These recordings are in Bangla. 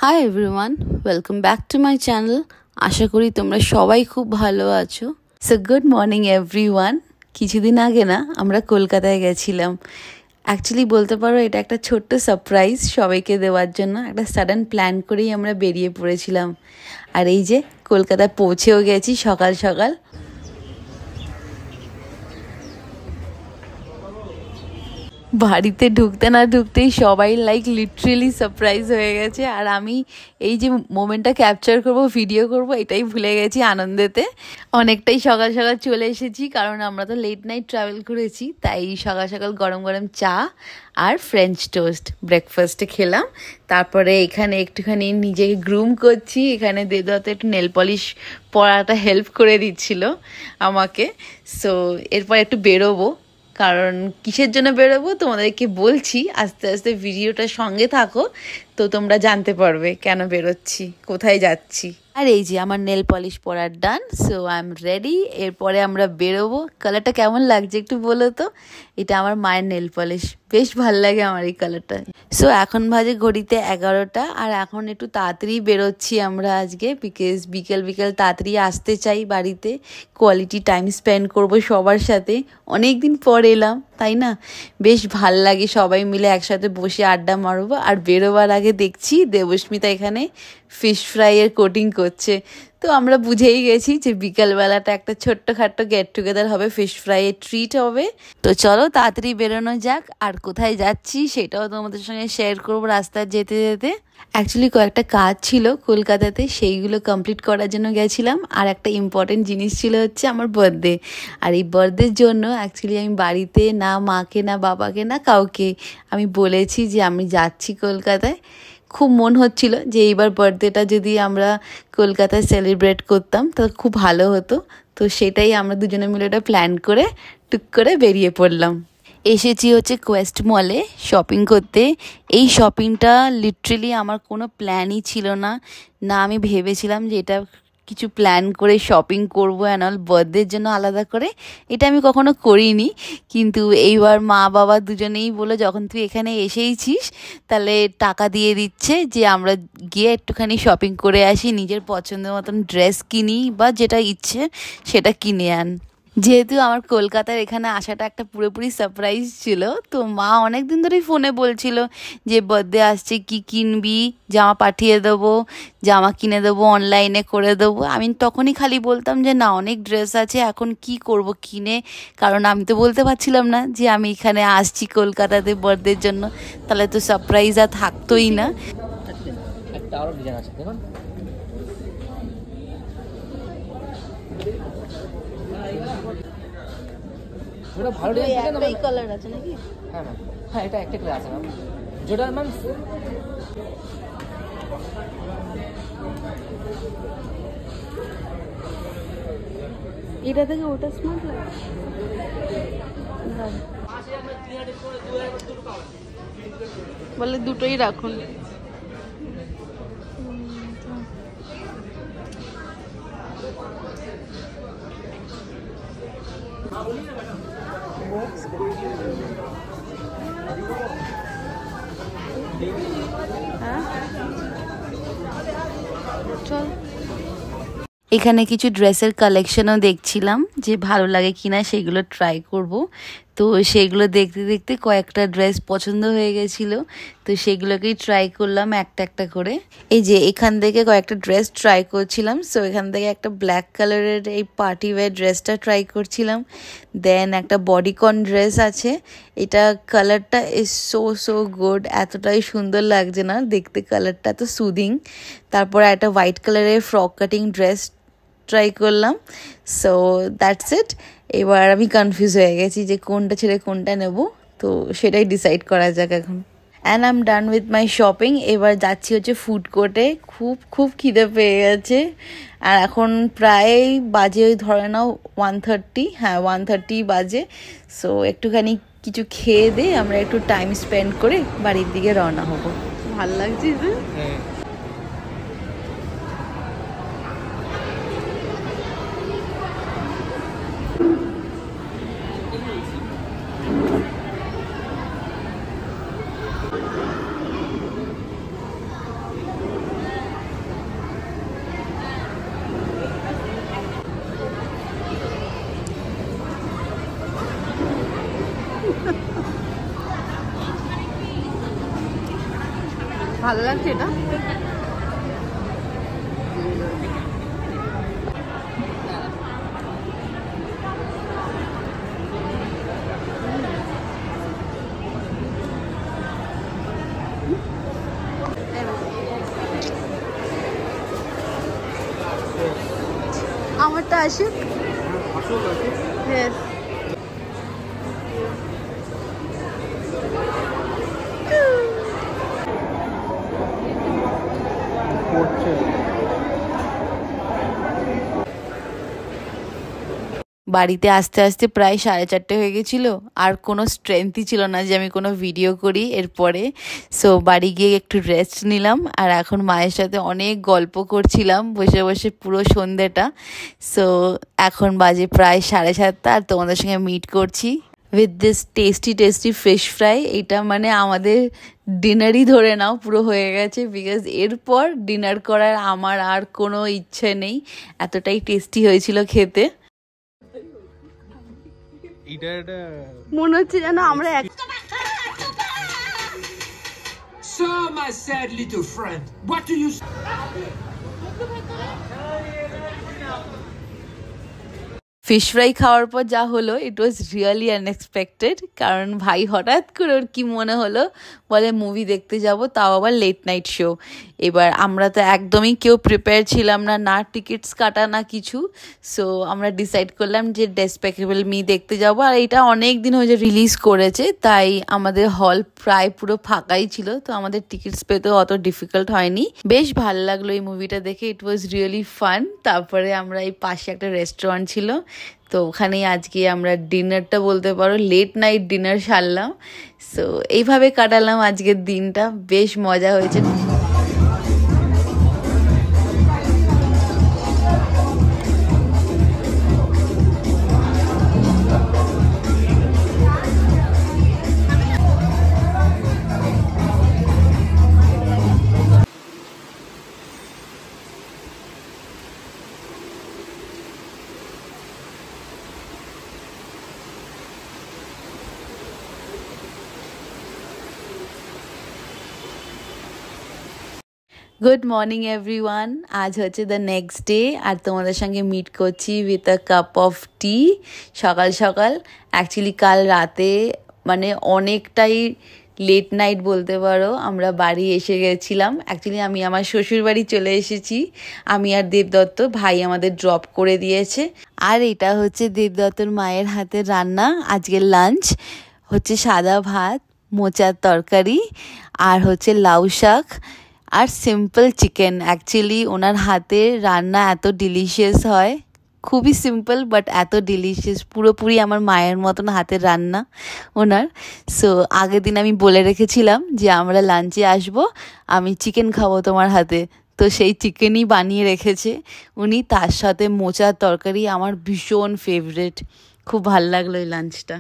High everyone, welcome back to my channel. আশা করি তোমরা সবাই খুব ভালো আছো। So good morning everyone. কিছুদিন আগে না আমরা কলকাতায় গেছিলাম। অ্যাকচুয়ালি বলতে পারো এটা একটা ছোট্ট সারপ্রাইজ সবাইকে দেওয়ার জন্য। একটা সাডেন প্ল্যান করেই আমরা বেরিয়ে পড়েছিলাম। আর এই যে কলকাতায় পৌঁছেও গেছি সকাল সকাল। বাড়িতে ঢুকতে না ঢুকতেই সবাই লিটারেলি সারপ্রাইজ হয়ে গেছে। আর আমি এই যে মোমেন্টটা ক্যাপচার করব, ভিডিও করব, এটাই ভুলে গেছি আনন্দেতে। অনেকটাই সকাল সকাল চলে এসেছি, কারণ আমরা তো লেট নাইট ট্রাভেল করেছি। তাই সকাল সকাল গরম গরম চা আর ফ্রেঞ্চ টোস্ট ব্রেকফাস্টে খেলাম। তারপরে এখানে একটুখানি নিজেকে গ্রুম করছি। এখানে দেদাতে একটু নেল পলিশ পরাটা হেল্প করে দিচ্ছিল আমাকে। সো এরপর একটু বেরোবো। কারণ কিসের জন্য বেরোবো তোমাদেরকে বলছি, আস্তে আস্তে ভিডিওটার সঙ্গে থাকো তো তোমরা জানতে পারবে কেন বেরোচ্ছি, কোথায় যাচ্ছি। আর এই যে আমার নেল পলিশ পরার done. So I am ready. এরপরে আমরা বেরোবো। কালারটা কেমন লাগছে একটু বলো তো। এটা আমার মায়ের নেল পলিশ, বেশ ভালো লাগে আমার এই কালারটা। সো এখন বাজে ঘড়িতে 11টা। আর এখন একটু তাড়াতাড়ি বেরোচ্ছি আমরা আজকে, বিকজ বিকেল বিকেল তাড়াতাড়ি আসতে চাই বাড়িতে। কোয়ালিটি টাইম স্পেন্ড করবো সবার সাথে। অনেক দিন পর এলাম, তাই না? বেশ ভাল লাগে সবাই মিলে একসাথে বসে আড্ডা মারবো। আর বেরোবার আগে দেখছি দেবস্মিতা এখানে ফিশ ফ্রাইয়ের কোটিং করছে। তো আমরা বুঝেই গেছি যে বিকালবেলাটা একটা ছোট্টখাট্টো গেট টুগেদার হবে, ফিশ ফ্রাইয়ের ট্রিট হবে। তো চলো তাড়াতাড়ি বেরোনো যাক। আর কোথায় যাচ্ছি সেটাও তোমাদের সঙ্গে শেয়ার করবো রাস্তায় যেতে যেতে। অ্যাকচুয়ালি কয়েকটা কাজ ছিল কলকাতাতে, সেইগুলো কমপ্লিট করার জন্য গেছিলাম। আর একটা ইম্পর্টেন্ট জিনিস ছিল হচ্ছে আমার বার্থডে। আর এই বার্থডের জন্য অ্যাকচুয়ালি আমি বাড়িতে না মাকে না বাবাকে না কাউকে আমি বলেছি যে আমি যাচ্ছি কলকাতায়। খুব মন হচ্ছিল যে এইবার বার্থডেটা যদি আমরা কলকাতায় সেলিব্রেট করতাম তো খুব ভালো হতো। তো সেটাই আমরা দুজনে মিলে ওটা প্ল্যান করে টুক করে বেরিয়ে পড়লাম। এসেছি হচ্ছে কোয়েস্ট মলে শপিং করতে। এই শপিংটা লিটারেলি আমার কোনো প্ল্যানই ছিল না। না আমি ভেবেছিলাম যে এটা কিছু প্ল্যান করে শপিং করবো অ্যান্ড অল বার্থডের জন্য আলাদা করে, এটা আমি কখনো করিনি। কিন্তু এইবার মা বাবা দুজনেই বলে যখন তুই এখানে এসেইছিস তাহলে টাকা দিয়ে দিচ্ছে যে আমরা গিয়ে একটুখানি শপিং করে আসি, নিজের পছন্দের মতন ড্রেস কিনি বা যেটা ইচ্ছে সেটা কিনে আন। যেহেতু আমার কলকাতার এখানে আসাটা একটা পুরোপুরি সারপ্রাইজ ছিল, তো মা অনেক দিন ধরেই ফোনে বলছিল যে বার্থডে আসছে, কি কিনবি, জামা পাঠিয়ে দেবো, জামা কিনে দেবো, অনলাইনে করে দেবো। আমি তখনই খালি বলতাম যে না, অনেক ড্রেস আছে, এখন কি করব কিনে। কারণ আমি তো বলতে পারছিলাম না যে আমি এখানে আসছি কলকাতাতে বার্থডের জন্য, তাহলে তো সারপ্রাইজ আর থাকতোই না। একটা আরো ডিজাইন আছে দেখুন। ওটা ভালো ডিজাইন আছে না? এই কালার আছে নাকি? হ্যাঁ ম্যাম, হ্যাঁ এটা একটা কালার আছে ম্যাম। যেটা ম্যাম এটা থেকে ওটা স্মার্ট লাগে। বলে দুটোই রাখুন। চল, এখানে কিছু ড্রেসের কালেকশনও দেখছিলাম যে ভালো লাগে কিনা সেগুলো ট্রাই করব। তো সেগুলো দেখতে দেখতে কয়েকটা ড্রেস পছন্দ হয়ে গেছিলো, তো সেগুলোকেই ট্রাই করলাম একটা একটা করে। এই যে এখান থেকে কয়েকটা ড্রেস ট্রাই করছিলাম। সো এখান থেকে একটা ব্ল্যাক কালারের এই পার্টি ওয়্যার ড্রেসটা ট্রাই করছিলাম। দেন একটা বডিকন ড্রেস আছে, এটা কালারটা ইজ সো সো গুড, এতটাই সুন্দর লাগছে না দেখতে, কালারটা এত সুদিং। তারপর একটা হোয়াইট কালারের ফ্রক কাটিং ড্রেস ট্রাই করলাম। So that's it. এবার আমি কনফিউজ হয়ে গেছি যে কোনটা ছেড়ে কোনটা নেব, তো সেটাই ডিসাইড করা যাক এখন। And I am done with my shopping. এবার যাচ্ছি হচ্ছে ফুড কোর্টে। খুব খুব খিদে পেয়ে গেছে। আর এখন প্রায় বাজে ওই ধরে নাও 1:30, হ্যাঁ 1:30 বাজে। সো একটুখানি কিছু খেয়ে দিয়ে আমরা একটু টাইম স্পেন্ড করে বাড়ির দিকে রওনা হবো। ভাল লাগছে? ভালো লাগছে এটা। আমারটা আসুক। Yes. বাড়িতে আসতে আসতে প্রায় 4:30 হয়ে গেছিলো, আর কোনো স্ট্রেংথই ছিল না যে আমি কোনো ভিডিও করি এরপরে। সো বাড়ি গিয়ে একটু রেস্ট নিলাম, আর এখন মায়ের সাথে অনেক গল্প করছিলাম বসে বসে পুরো সন্ধ্যেটা। সো এখন বাজে প্রায় 7:30, আর তোমাদের সঙ্গে মিট করছি with this tasty fish fry. এটা মানে আমাদের ডিনারই ধরে নাও পুরো হয়ে গেছে, বিকজ এরপর ডিনার করার আমার আর কোনো ইচ্ছে নেই, এতটাই টেস্টি হয়েছিল খেতে। মনে হচ্ছে যেন আমরা এক So my sad little friend, what do you fish fry খাওয়ার পর যা হলো, ইট ওয়াজ রিয়েলি আনএক্সপেক্টেড। কারণ ভাই হঠাৎ করে ওর কি মনে হলো, বলে মুভি দেখতে যাব, তাও আবার লেট নাইট শো। এবার আমরা তো একদমই কেউ প্রিপেয়ার ছিলাম না, না টিকিটস কাটা না কিছু। সো আমরা ডিসাইড করলাম যে ডেসপেকেবল মি দেখতে যাব, আর এটা অনেক দিন হয়ে রিলিজ করেছে, তাই আমাদের হল প্রায় পুরো ফাঁকাই ছিল, তো আমাদের টিকিটস পেতেও অত ডিফিকাল্ট হয়নি। বেশ ভালো লাগলো এই মুভিটা দেখে, ইট ওয়াজ রিয়েলি ফান। তারপরে আমরা এই পাশে একটা রেস্টুরেন্ট ছিল, তো ওখানেই আজকে আমরা ডিনারটা বলতে পারো লেট নাইট ডিনার সারলাম। সো এইভাবে কাটালাম আজকের দিনটা, বেশ মজা হয়েছে। গুড মর্নিং এভরিওয়ান, আজ হচ্ছে দ্য নেক্সট ডে, আর তোমাদের সঙ্গে মিট করছি উইথ আ কাপ অফ টি সকাল সকাল। অ্যাকচুয়ালি কাল রাতে মানে অনেকটাই লেট নাইট বলতে পারো, আমরা বাড়ি এসে গেছিলাম। অ্যাকচুয়ালি আমি আমার শ্বশুর বাড়ি চলে এসেছি, আমি আর দেবদত্ত, ভাই আমাদের ড্রপ করে দিয়েছে। আর এটা হচ্ছে দেবদত্তর মায়ের হাতের রান্না। আজকের লাঞ্চ হচ্ছে সাদা ভাত, মোচার তরকারি, আর হচ্ছে লাউ শাক, আর সিম্পল চিকেন। অ্যাকচুয়ালি ওনার হাতের রান্না এত ডিলিশিয়াস হয়, খুবই সিম্পল বাট এত ডিলিশিয়াস, পুরোপুরি আমার মায়ের মতন হাতের রান্না ওনার। সো আগের দিন আমি বলে রেখেছিলাম যে আমরা লাঞ্চে আসবো, আমি চিকেন খাবো তোমার হাতে, তো সেই চিকেনই বানিয়ে রেখেছে উনি, তার সাথে মোচার তরকারি, আমার ভীষণ ফেভারিট। খুব ভাল লাগলো এই লাঞ্চটা।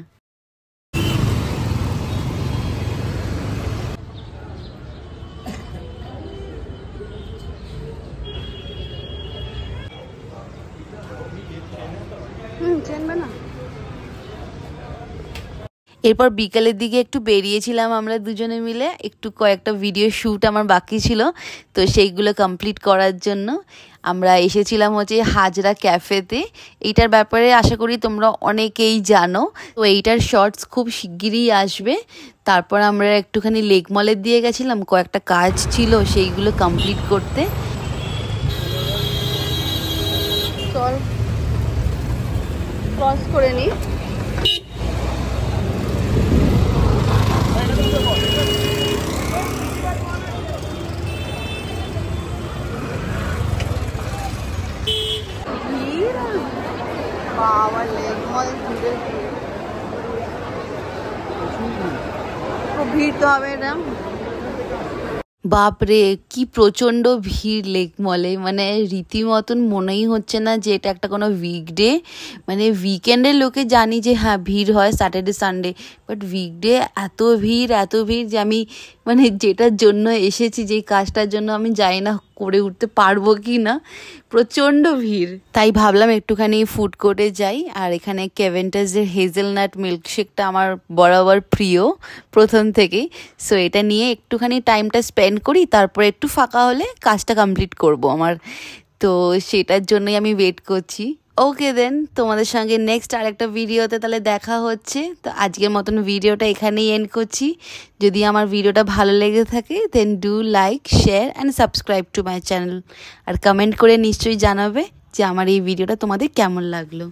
এরপর বিকালের দিকে একটু বেরিয়েছিলাম আমরা দুজনে মিলে, একটু কয়েকটা ভিডিও শ্যুট আমার বাকি ছিল, তো সেইগুলো কমপ্লিট করার জন্য আমরা এসেছিলাম হচ্ছে হাজরা ক্যাফেতে। এইটার ব্যাপারে আশা করি তোমরা অনেকেই জানো, তো এইটার শর্টস খুব শিগগিরই আসবে। তারপর আমরা একটুখানি লেক মলের দিয়ে গেছিলাম, কয়েকটা কাজ ছিল সেইগুলো কমপ্লিট করতে। চল ক্রস করে নিই। বাবা লেক মল ঘুরে ভিড় তো হবে না, বাপরে কি প্রচণ্ড ভিড় লেক মলে, মানে রীতিমতন মনেই হচ্ছে না যে এটা একটা কোনো উইকডে। মানে উইকেন্ডে লোকে জানি যে হ্যাঁ ভিড় হয় স্যাটারডে সানডে, বাট উইকডে এত ভিড় যে আমি মানে যেটার জন্য এসেছি, যেই কাজটার জন্য আমি জানি না করে উঠতে পারবো কি না, প্রচণ্ড ভিড়। তাই ভাবলাম একটুখানি ফুড কোর্টে যাই। আর এখানে কেভেন্টাসের হেজেলনাট মিল্কশেকটা আমার বরাবর প্রিয় প্রথম থেকেই। সো এটা নিয়ে একটুখানি টাইমটা স্পেন্ড করি, তারপরে একটু ফাঁকা হলে কাজটা কমপ্লিট করব আমার। তো সেটার জন্যই আমি ওয়েট করছি। ওকে দেন, তোমাদের সঙ্গে নেক্সট আরেকটা ভিডিওতে তাহলে দেখা হচ্ছে। তো আজকের মতন ভিডিওটা এখানেই এন্ড করছি। যদি আমার ভিডিওটা ভালো লেগে থাকে then do like, share and subscribe to my channel. আর কমেন্ট করে নিশ্চয়ই জানাবে যে আমার এই ভিডিওটা তোমাদের কেমন লাগলো।